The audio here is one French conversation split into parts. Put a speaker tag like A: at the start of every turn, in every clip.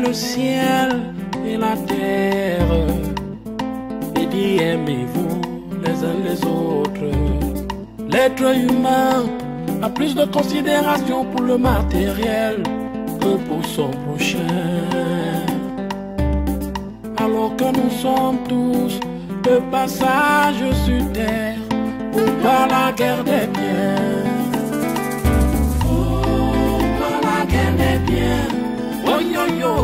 A: le ciel et la terre et dit aimez-vous les uns les autres. L'être humain a plus de considération pour le matériel que pour son prochain. Alors que nous sommes tous de passage sur terre pour pas la guerre des biens. Oh, pas la guerre des biens. Oh yo yo,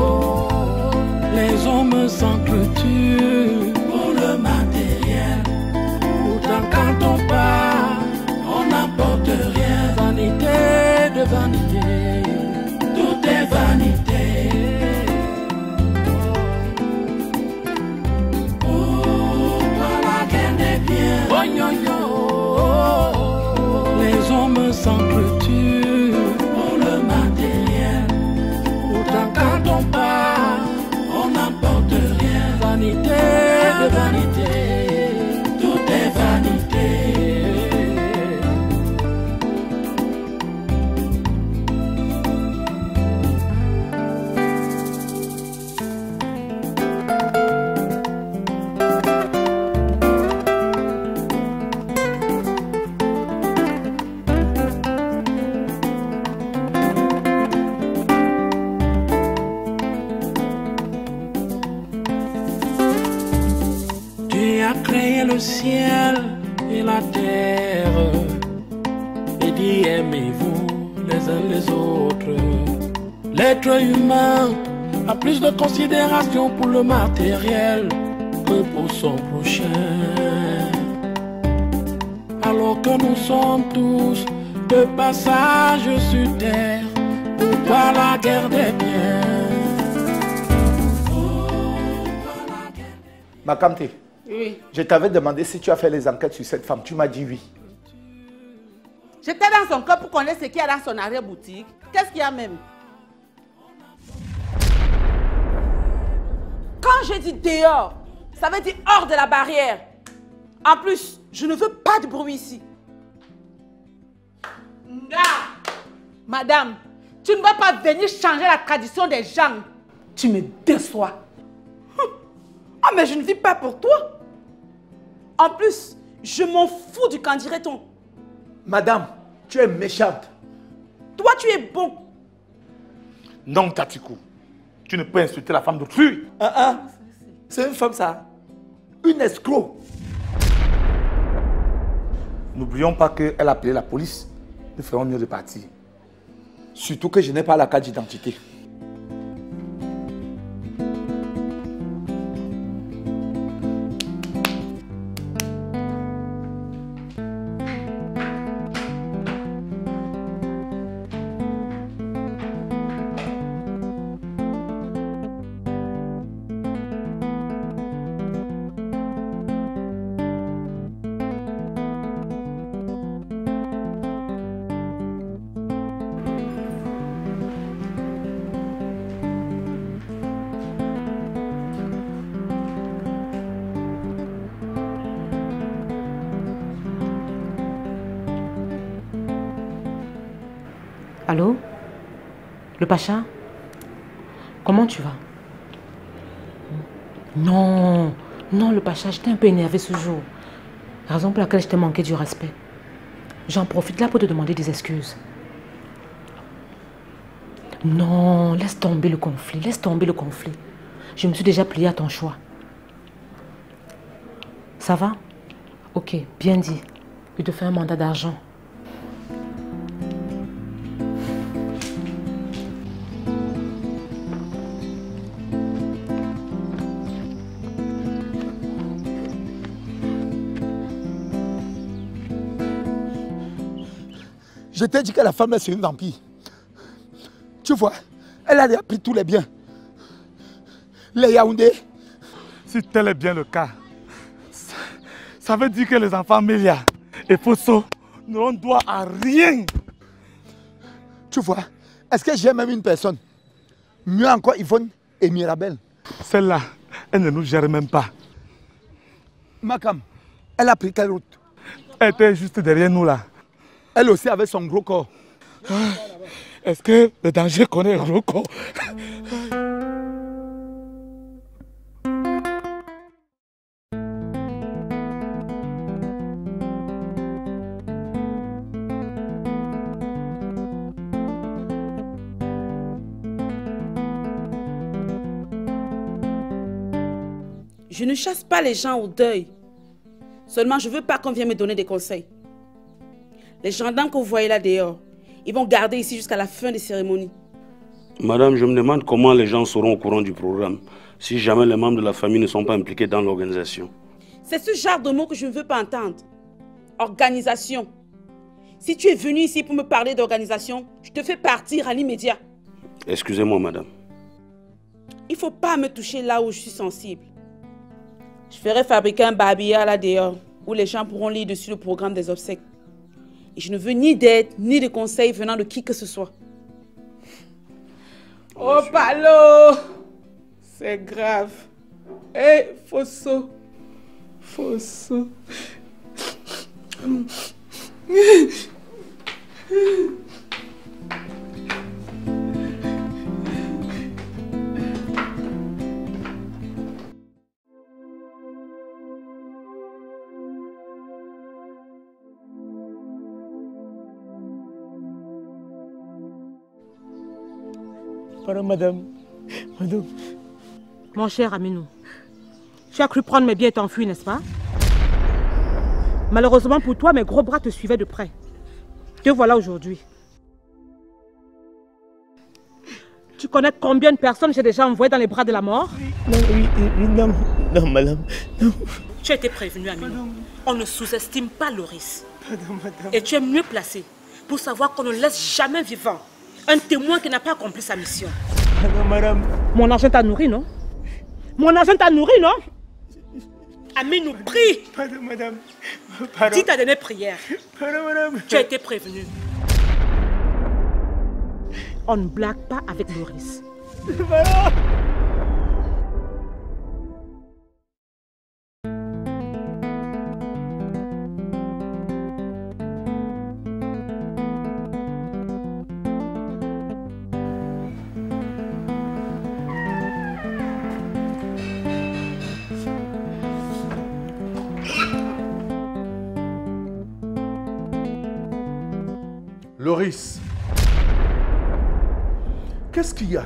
A: les hommes s'entretuent pour le matériel. Pourtant quand on part, on n'apporte rien. Vanité de vanité, tout est vanité. Oh, pas la guerre des biens. Oh yo yo, les hommes s'entretuent pour le matériel. Pourtant quand on part, on n'apporte rien. Vanité de vanité, tout est vanité. Créé le ciel et la terre et dit aimez-vous les uns les autres. L'être humain a plus de considération pour le matériel que pour son prochain. Alors que nous sommes tous de passage sur terre pour pas la guerre des biens.
B: Makamte.
C: Oui.
B: Je t'avais demandé si tu as fait les enquêtes sur cette femme. Tu m'as dit oui.
C: J'étais dans son cœur pour connaître ce qu'il y a dans son arrière-boutique. Qu'est-ce qu'il y a même? Quand je dis dehors, ça veut dire hors de la barrière. En plus, je ne veux pas de bruit ici. Madame, tu ne vas pas venir changer la tradition des gens. Tu me déçois. Ah, mais je ne vis pas pour toi. En plus, je m'en fous du qu'en dirait-on.
B: Madame, tu es méchante.
C: Toi, tu es bon.
D: Non, Tatikou. Tu ne peux insulter la femme d'autrui.
B: C'est une femme, ça. Une escroc.
D: N'oublions pas qu'elle a appelé la police. Nous ferons mieux de partir.
B: Surtout que je n'ai pas la carte d'identité.
E: Allô? Le Pacha? Comment tu vas? Non, non le Pacha, j'étais un peu énervée ce jour. Raison pour laquelle je t'ai manqué du respect. J'en profite là pour te demander des excuses. Non, laisse tomber le conflit, laisse tomber le conflit. Je me suis déjà pliée à ton choix. Ça va? Ok, bien dit. Je te fais un mandat d'argent.
B: Je t'ai dit que la femme là c'est une vampire. Tu vois, elle a pris tous les biens. Les Yaoundé.
D: Si tel est bien le cas, ça veut dire que les enfants Mélia et Fosso n'auront droit à rien.
B: Tu vois, est-ce que j'ai même une personne? Mieux encore Yvonne et Mirabel.
D: Celle-là, elle ne nous gère même pas.
B: Makam, elle a pris quelle route?
D: Elle était juste derrière nous là.
B: Elle aussi avait son gros corps.
D: Est-ce que le danger connaît le gros corps?
C: Je ne chasse pas les gens au deuil. Seulement, je ne veux pas qu'on vienne me donner des conseils. Les gendarmes que vous voyez là dehors, ils vont garder ici jusqu'à la fin des cérémonies.
F: Madame, je me demande comment les gens seront au courant du programme si jamais les membres de la famille ne sont pas impliqués dans l'organisation.
C: C'est ce genre de mots que je ne veux pas entendre. Organisation. Si tu es venu ici pour me parler d'organisation, je te fais partir à l'immédiat.
F: Excusez-moi, madame.
C: Il ne faut pas me toucher là où je suis sensible. Je ferai fabriquer un babillard là dehors où les gens pourront lire dessus le programme des obsèques. Et je ne veux ni d'aide, ni de conseils venant de qui que ce soit. Oh, Palo! C'est grave. Hé, Fosso. Fosso.
B: Pardon, madame. Madame.
E: Mon cher Aminou, tu as cru prendre mes biens et t'enfuir, n'est-ce pas? Malheureusement pour toi, mes gros bras te suivaient de près. Te voilà aujourd'hui. Tu connais combien de personnes j'ai déjà envoyées dans les bras de la mort?
B: Non, oui, non, non, madame. Non.
E: Tu as été prévenu, Aminou. On ne sous-estime pas Loris.
B: Pardon, madame.
E: Et tu es mieux placé pour savoir qu'on ne laisse jamais vivant un témoin qui n'a pas accompli sa mission.
B: Pardon, madame.
E: Mon argent t'a nourri, non? Mon argent t'a nourri, non? Aminou, prie!
B: Pardon, madame. Pardon.
E: Dis ta dernière prière.
B: Pardon, madame.
E: Tu as été prévenu. On ne blague pas avec Loris.
B: Pardon.
G: Loris, qu'est-ce qu'il y a?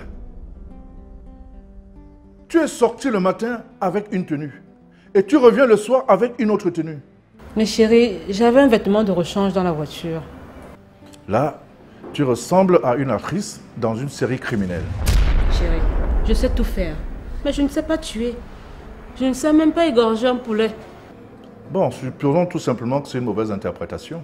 G: Tu es sorti le matin avec une tenue et tu reviens le soir avec une autre tenue.
E: Mais chérie, j'avais un vêtement de rechange dans la voiture.
G: Là, tu ressembles à une actrice dans une série criminelle.
E: Chérie, je sais tout faire, mais je ne sais pas tuer. Je ne sais même pas égorger un poulet.
G: Bon, supposons tout simplement que c'est une mauvaise interprétation.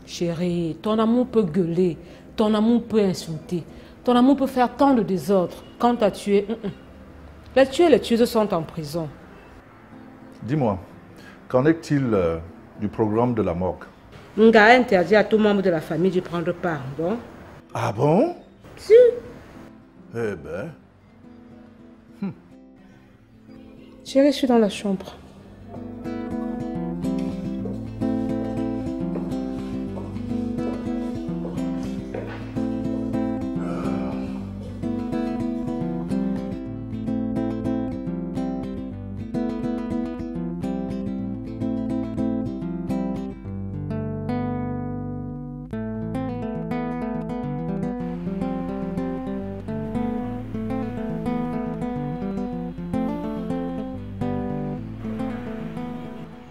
E: Chérie, ton amour peut gueuler, ton amour peut insulter, ton amour peut faire tant de désordre. Quant à tuer, les tueurs et les tueuses sont en prison.
G: Dis-moi, qu'en est-il du programme de la morgue?
E: Nga a interdit à tout membre de la famille de prendre part, bon?
G: Ah bon?
E: Si.
G: Eh ben...
E: Chérie, je suis dans la chambre.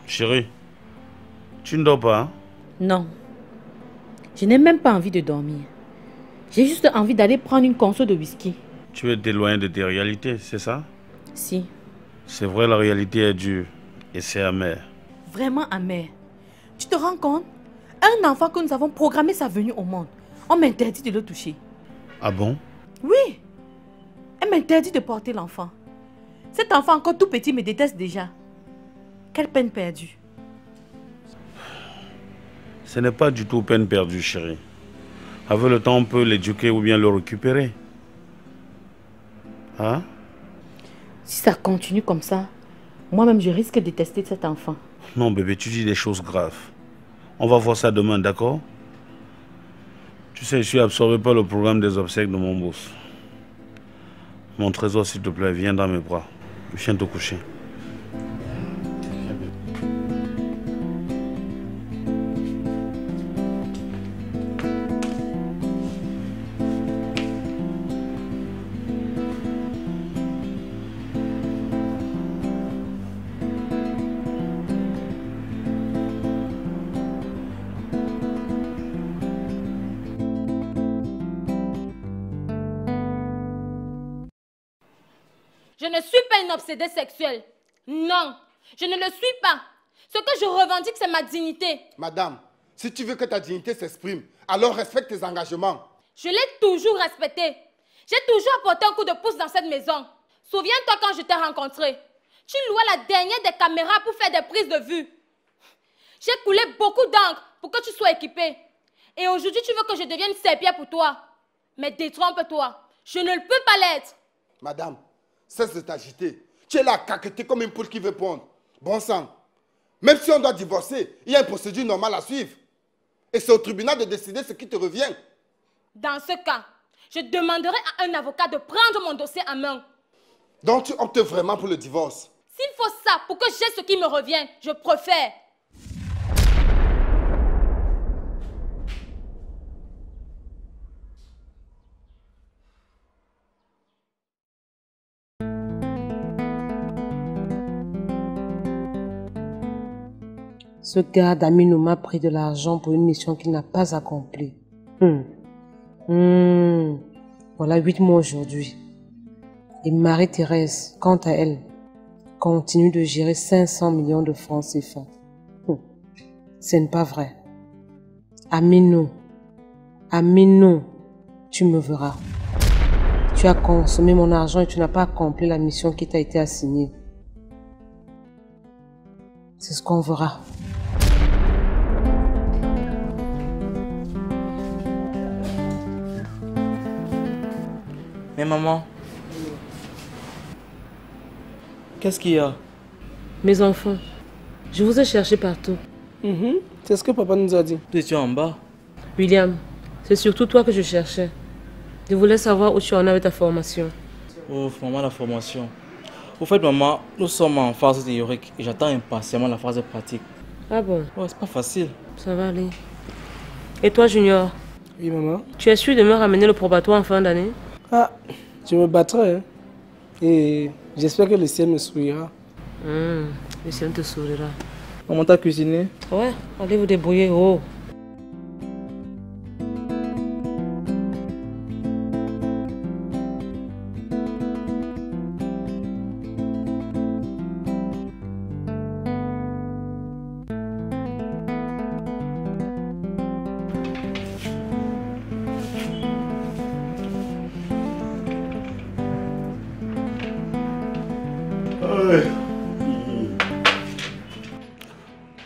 F: Chérie, tu ne dors pas, hein?
H: Non. Je n'ai même pas envie de dormir. J'ai juste envie d'aller prendre une conso de whisky.
F: Tu veux t'éloigner de tes réalités, c'est ça?
H: Si.
F: C'est vrai, la réalité est dure et c'est amer.
H: Vraiment amer. Tu te rends compte? Un enfant que nous avons programmé sa venue au monde, on m'interdit de le toucher.
F: Ah bon?
H: Oui. Elle m'interdit de porter l'enfant. Cet enfant encore tout petit me déteste déjà. Quelle peine perdue.
F: Ce n'est pas du tout peine perdue, chérie. Avec le temps, on peut l'éduquer ou bien le récupérer. Hein?
H: Si ça continue comme ça, moi-même je risque de détester cet enfant.
F: Non, bébé, tu dis des choses graves. On va voir ça demain, d'accord? Tu sais, je suis absorbé par le programme des obsèques de mon boss. Mon trésor, s'il te plaît, viens dans mes bras. Viens te coucher.
I: Je ne suis pas une obsédée sexuelle. Non, je ne le suis pas. Ce que je revendique, c'est ma dignité.
J: Madame, si tu veux que ta dignité s'exprime, alors respecte tes engagements.
I: Je l'ai toujours respecté. J'ai toujours apporté un coup de pouce dans cette maison. Souviens-toi quand je t'ai rencontré. Tu louais la dernière des caméras pour faire des prises de vue. J'ai coulé beaucoup d'encre pour que tu sois équipé. Et aujourd'hui, tu veux que je devienne serpillère pour toi. Mais détrompe-toi. Je ne le peux pas l'être.
J: Madame, cesse de t'agiter. Tu es là à caqueter comme une poule qui veut pondre. Bon sang. Même si on doit divorcer, il y a une procédure normale à suivre. Et c'est au tribunal de décider ce qui te revient.
I: Dans ce cas, je demanderai à un avocat de prendre mon dossier en main.
J: Donc tu optes vraiment pour le divorce?
I: S'il faut ça pour que j'ai ce qui me revient, je préfère.
E: Ce gars d'Amino m'a pris de l'argent pour une mission qu'il n'a pas accomplie. Voilà 8 mois aujourd'hui. Et Marie-Thérèse, quant à elle, continue de gérer 500 millions de francs CFA. Ce n'est pas vrai. Amino, tu me verras. Tu as consommé mon argent et tu n'as pas accompli la mission qui t'a été assignée. C'est ce qu'on verra.
K: Mais maman, qu'est-ce qu'il y a?
E: Mes enfants, je vous ai cherché partout.
L: C'est ce que papa nous a dit.
K: Tu étais en bas.
E: William, c'est surtout toi que je cherchais. Je voulais savoir où tu en es avec ta formation.
K: Oh, maman, la formation. Au fait, maman, nous sommes en phase théorique et j'attends impatiemment la phase pratique.
E: Ah bon?
K: Ouais, c'est pas facile.
E: Ça va aller. Et toi, Junior?
L: Oui, maman.
E: Tu es sûr de me ramener le probatoire en fin d'année?
L: Ah, je me battrai. Hein. Et j'espère que le ciel me sourira.
E: Le ciel te sourira.
K: Maman, t'as cuisiné?
E: Ouais, allez vous débrouiller. Oh.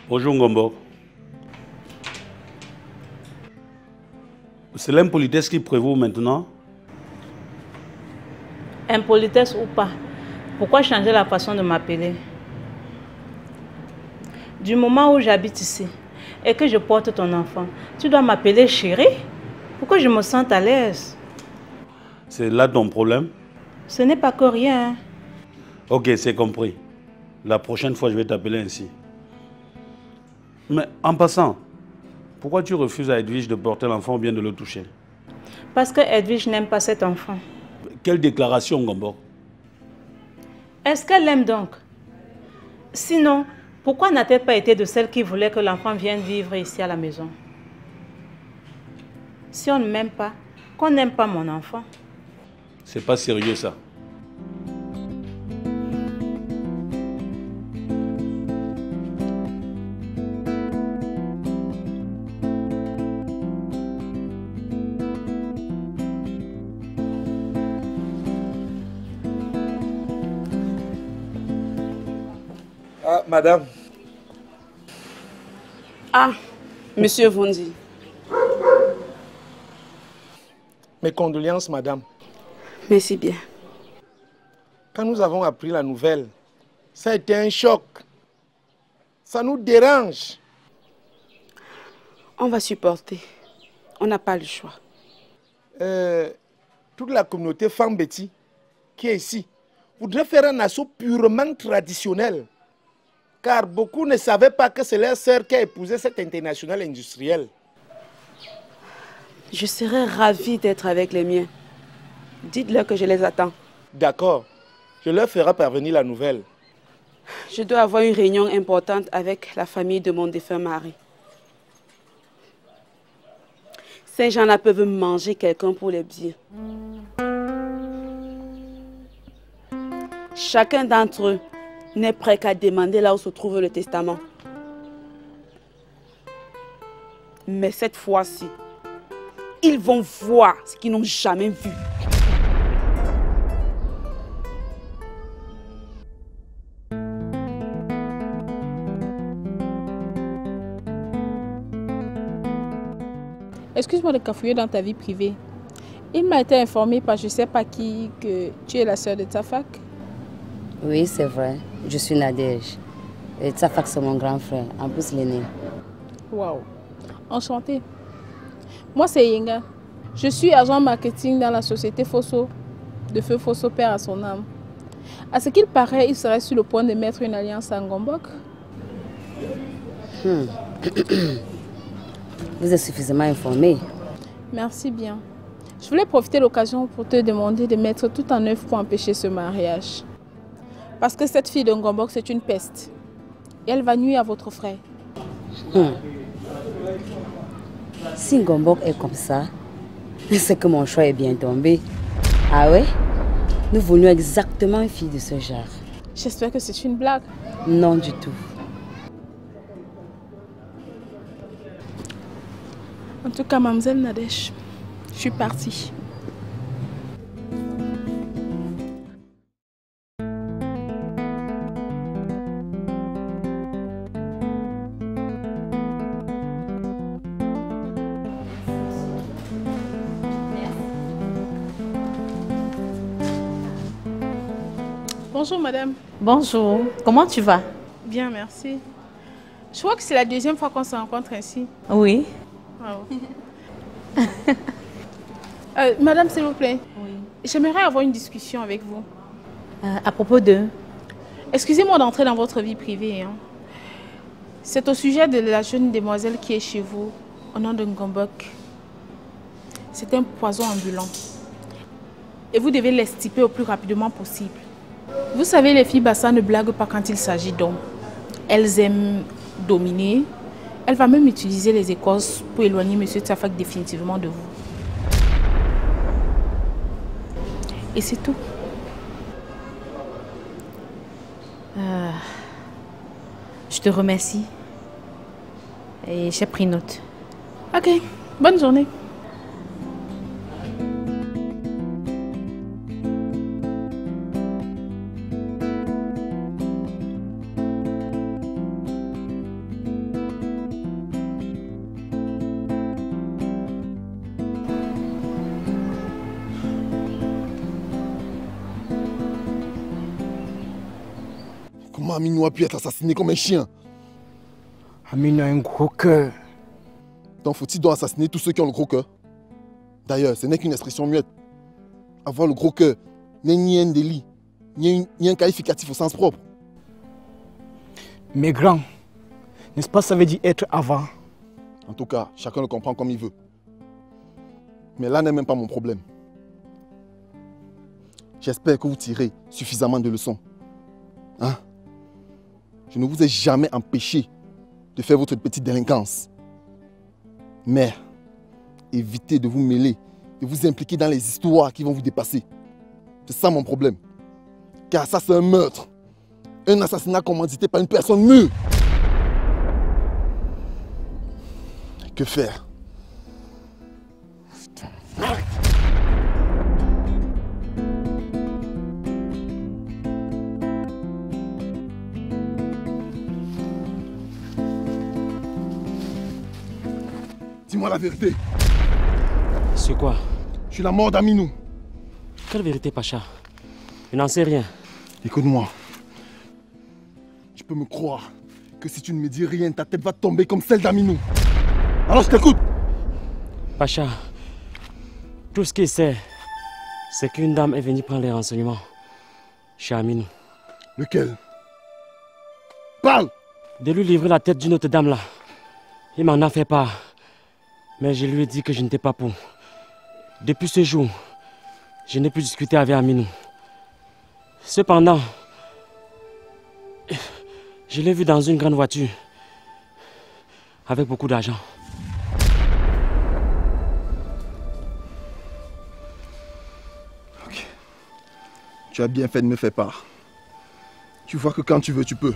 F: Bonjour Ngombo. C'est l'impolitesse qui prévaut maintenant?
M: Impolitesse ou pas, pourquoi changer la façon de m'appeler? Du moment où j'habite ici et que je porte ton enfant, tu dois m'appeler chérie pour que je me sente à l'aise.
F: C'est là ton problème?
M: Ce n'est pas que rien.
F: Ok, c'est compris. La prochaine fois, je vais t'appeler ainsi. Mais en passant, pourquoi tu refuses à Edwige de porter l'enfant ou bien de le toucher?
M: Parce que Edwige n'aime pas cet enfant.
F: Quelle déclaration, Ngombo?
M: Est-ce qu'elle l'aime donc? Sinon, pourquoi n'a-t-elle pas été de celle qui voulait que l'enfant vienne vivre ici à la maison? Si on ne m'aime pas, qu'on n'aime pas mon enfant.
F: C'est pas sérieux ça.
L: Ah, madame.
C: Ah, monsieur Vondi.
L: Mes condoléances, madame.
C: Merci bien.
L: Quand nous avons appris la nouvelle, ça a été un choc. Ça nous dérange.
C: On va supporter. On n'a pas le choix.
L: Toute la communauté femme Betty qui est ici voudrait faire un assaut purement traditionnel. Car beaucoup ne savaient pas que c'est leur sœur qui a épousé cet international industriel.
C: Je serais ravie d'être avec les miens. Dites-leur que je les attends.
L: D'accord. Je leur ferai parvenir la nouvelle.
C: Je dois avoir une réunion importante avec la famille de mon défunt mari. Ces gens-là peuvent manger quelqu'un pour les biens. Chacun d'entre eux n'est prêt qu'à demander là où se trouve le testament. Mais cette fois-ci, ils vont voir ce qu'ils n'ont jamais vu.
N: Excuse-moi de cafouiller dans ta vie privée. Il m'a été informé par je sais pas qui que tu es la sœur de Tafak.
O: Oui, c'est vrai. Je suis Nadège. Et Tafak, c'est mon grand frère, en plus l'aîné.
N: Waouh. Enchantée. Moi, c'est Yenga. Je suis agent marketing dans la société Fosso, de Feu Fosso, père à son âme. À ce qu'il paraît, il serait sur le point de mettre une alliance à Ngombok.
O: Vous êtes suffisamment informé.
N: Merci bien. Je voulais profiter de l'occasion pour te demander de mettre tout en œuvre pour empêcher ce mariage. Parce que cette fille de Ngombok, c'est une peste. Et elle va nuire à votre frère.
O: Si Ngombok est comme ça, c'est que mon choix est bien tombé. Ah ouais? Nous voulions exactement une fille de ce genre.
N: J'espère que c'est une blague.
O: Non du tout.
N: En tout cas, mademoiselle Nadège, je suis partie. Bonjour madame.
H: Bonjour, comment tu vas?
N: Bien, merci. Je crois que c'est la deuxième fois qu'on se rencontre ici.
H: Oui.
N: Wow. Madame, s'il vous plaît. Oui. J'aimerais avoir une discussion avec vous.
H: À propos de?
N: Excusez-moi d'entrer dans votre vie privée. Hein. C'est au sujet de la jeune demoiselle qui est chez vous, au nom de Ngombok. C'est un poison ambulant. Et vous devez l'extirper au plus rapidement possible. Vous savez, les filles Bassa ne blaguent pas quand il s'agit d'hommes. Elles aiment dominer. Elle va même utiliser les écorces pour éloigner M. Tafak définitivement de vous. Et c'est tout.
H: Je te remercie. Et j'ai pris note.
N: Ok, bonne journée.
B: Comment Aminou a pu être assassiné comme un chien?
L: Aminou a un gros cœur.
B: Donc faut-il donc assassiner tous ceux qui ont le gros cœur? D'ailleurs, ce n'est qu'une expression muette. Avoir le gros cœur n'est ni un délit, ni un qualificatif au sens propre.
L: Mais grand, n'est-ce pas ça veut dire être avant?
B: En tout cas, chacun le comprend comme il veut. Mais là n'est même pas mon problème. J'espère que vous tirez suffisamment de leçons. Hein? Je ne vous ai jamais empêché de faire votre petite délinquance. Mais évitez de vous mêler, de vous impliquer dans les histoires qui vont vous dépasser. C'est ça mon problème. Car ça, c'est un meurtre. Un assassinat commandité par une personne mûre. Que faire? Dis-moi la vérité.
P: C'est quoi?
B: Je suis la mort d'Aminou.
P: Quelle vérité, Pacha? Je n'en sais rien.
B: Écoute-moi. Tu peux me croire que si tu ne me dis rien, ta tête va tomber comme celle d'Aminou. Alors je t'écoute.
P: Pacha, tout ce qu'il sait, c'est qu'une dame est venue prendre les renseignements chez Aminou.
B: Lequel? Parle!
P: De lui livrer la tête d'une autre dame là. Il m'en a fait part. Mais je lui ai dit que je n'étais pas pour. Depuis ce jour, je n'ai plus discuté avec Aminou. Cependant, je l'ai vu dans une grande voiture, avec beaucoup d'argent.
B: Ok. Tu as bien fait de me faire part. Tu vois que quand tu veux, tu peux.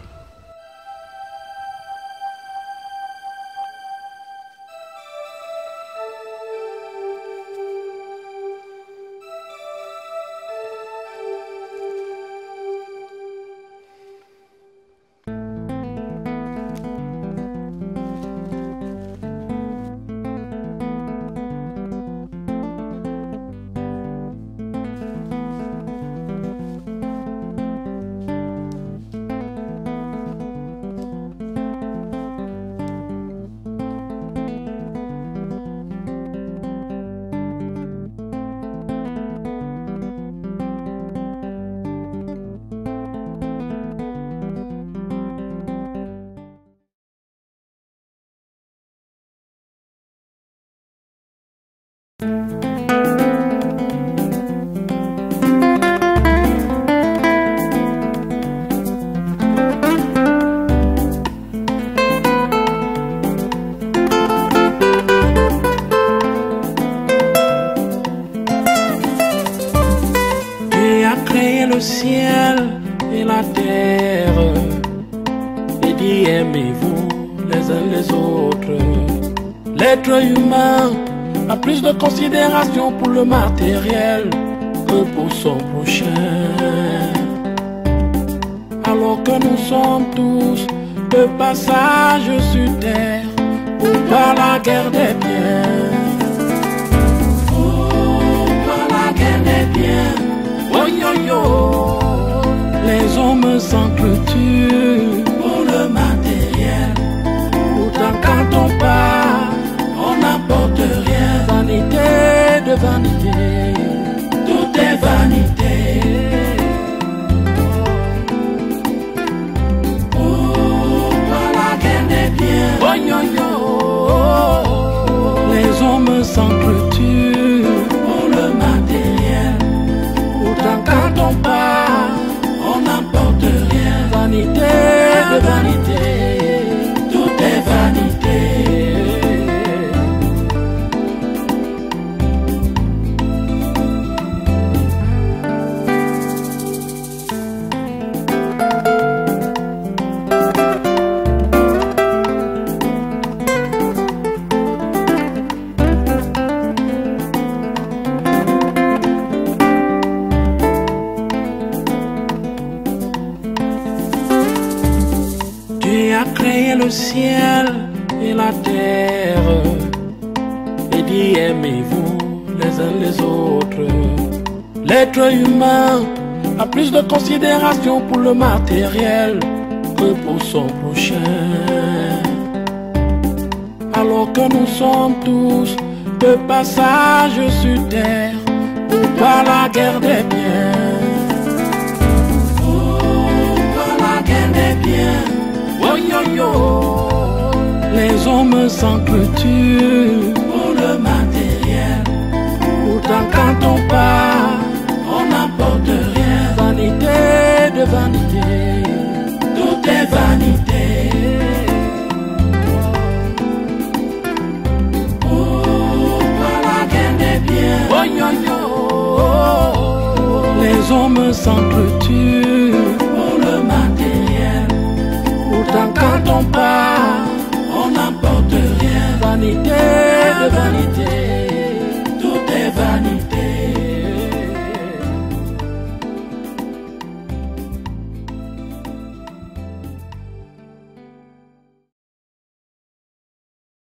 A: Le ciel et la terre et dit aimez-vous les uns les autres. L'être humain a plus de considération pour le matériel que pour son prochain. Alors que nous sommes tous de passage sur terre pour pas la guerre des biens. Oh, pas la guerre des biens. Oh yo yo, les hommes s'entretuent pour le matériel. Pourtant quand on part, on n'apporte rien. Vanité de vanité, tout est vanité. Oh, pas la guerre des biens. Oh yo yo, les hommes s'entretuent pour le matériel. Pourtant quand on part, on n'apporte rien. Vanité de vanité, tout est vanité. Créé le ciel et la terre et dit aimez-vous les uns les autres. L'être humain a plus de considération pour le matériel que pour son prochain. Alors que nous sommes tous de passage sur terre pour pas la guerre des biens. Oh, pas la guerre des biens. Oh yo yo, les hommes s'entretuent pour le matériel. Pourtant quand on part, on n'apporte rien. Vanité de vanité, tout est vanité. Oh, pas la guerre des biens. Oh yo yo, les hommes s'entretuent